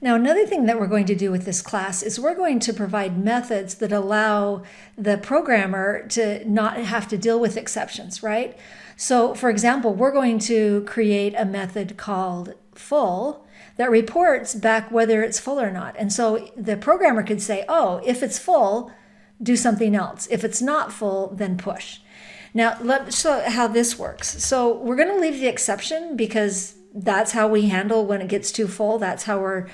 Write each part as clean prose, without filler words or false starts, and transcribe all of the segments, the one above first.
Now, another thing that we're going to do with this class is we're going to provide methods that allow the programmer to not have to deal with exceptions, right? So, for example, we're going to create a method called full that reports back whether it's full or not. And so the programmer could say, oh, if it's full, do something else. If it's not full, then push. Now, let's show how this works. So we're going to leave the exception because that's how we handle when it gets too full. That's how we're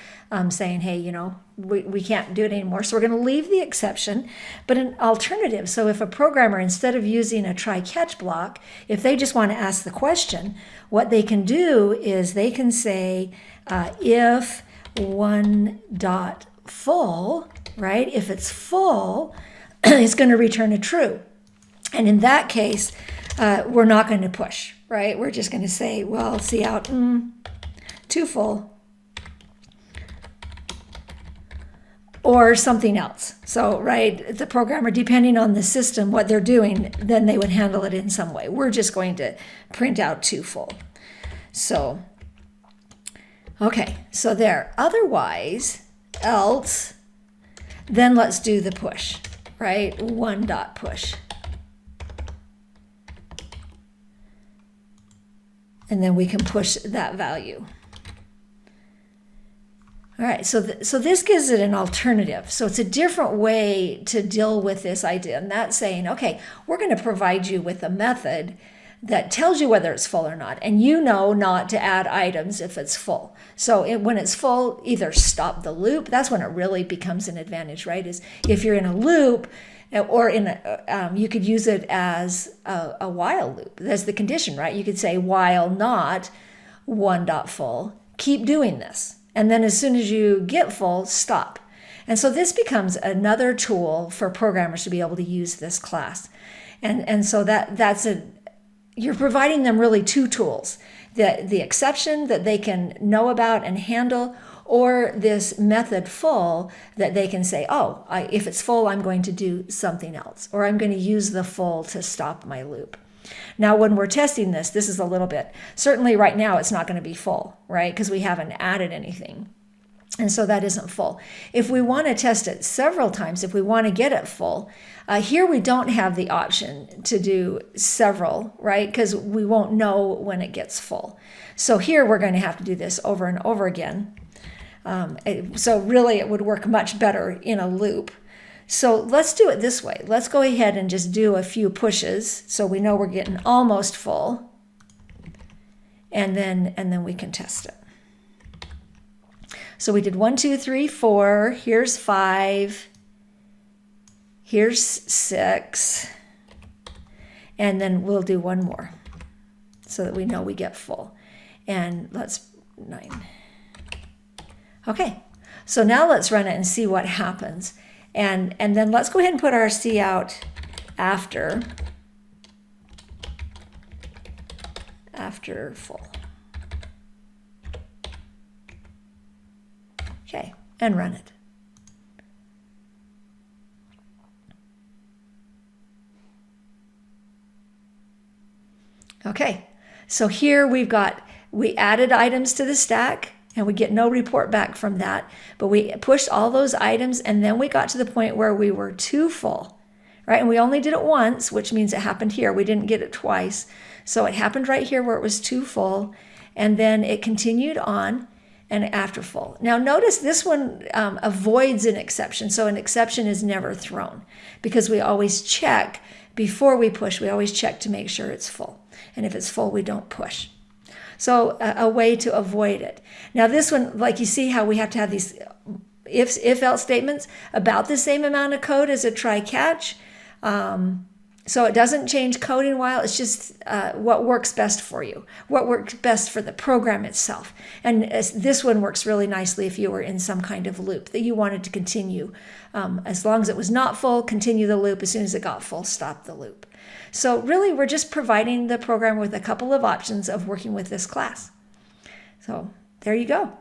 saying, hey, you know, we can't do it anymore. So we're going to leave the exception, but an alternative. So if a programmer, instead of using a try-catch block, if they just want to ask the question, what they can do is they can say, if one dot full, right? If it's full, it's going to return a true. And in that case, we're not going to push, right? We're just going to say, well, see out, too full, or something else. So, right, the programmer, depending on the system, what they're doing, then they would handle it in some way. We're just going to print out too full. So, okay, so there. Otherwise, else, then let's do the push, right? One dot push. And then we can push that value. All right, so this gives it an alternative. So it's a different way to deal with this idea. And that's saying, okay, we're going to provide you with a method that tells you whether it's full or not. And you know not to add items if it's full. So when it's full, either stop the loop. That's when it really becomes an advantage, right? Is if you're in a loop, or you could use it as a while loop. That's the condition, right? You could say while not one dot full, keep doing this. And then as soon as you get full, stop. And so this becomes another tool for programmers to be able to use this class. And so you're providing them really two tools, the exception that they can know about and handle, or this method full that they can say, oh, if it's full, I'm going to do something else, or I'm going to use the full to stop my loop. Now, when we're testing this is a little bit, certainly right now it's not going to be full, right? Because we haven't added anything. And so that isn't full. If we want to test it several times, if we want to get it full, here we don't have the option to do several, right? Because we won't know when it gets full. So here we're going to have to do this over and over again. So really it would work much better in a loop. So let's do it this way. Let's go ahead and just do a few pushes so we know we're getting almost full. And then we can test it. So we did 1, 2, 3, 4. Here's 5. Here's 6. And then we'll do one more so that we know we get full. And let's 9. Okay, so now let's run it and see what happens. And then let's go ahead and put our C out after full. Okay, and run it. Okay, so here we added items to the stack, and we get no report back from that, but we pushed all those items, and then we got to the point where we were too full, right? And we only did it once, which means it happened here. We didn't get it twice. So it happened right here where it was too full, and then it continued on and after full. Now notice this one avoids an exception. So an exception is never thrown because we always check before we push. We always check to make sure it's full. And if it's full, we don't push. So a way to avoid it. Now this one, like you see how we have to have these if-else statements about the same amount of code as a try-catch. So it doesn't change coding while, it's just what works best for you, what works best for the program itself. And this one works really nicely if you were in some kind of loop that you wanted to continue. As long as it was not full, continue the loop. As soon as it got full, stop the loop. So really, we're just providing the program with a couple of options of working with this class. So there you go.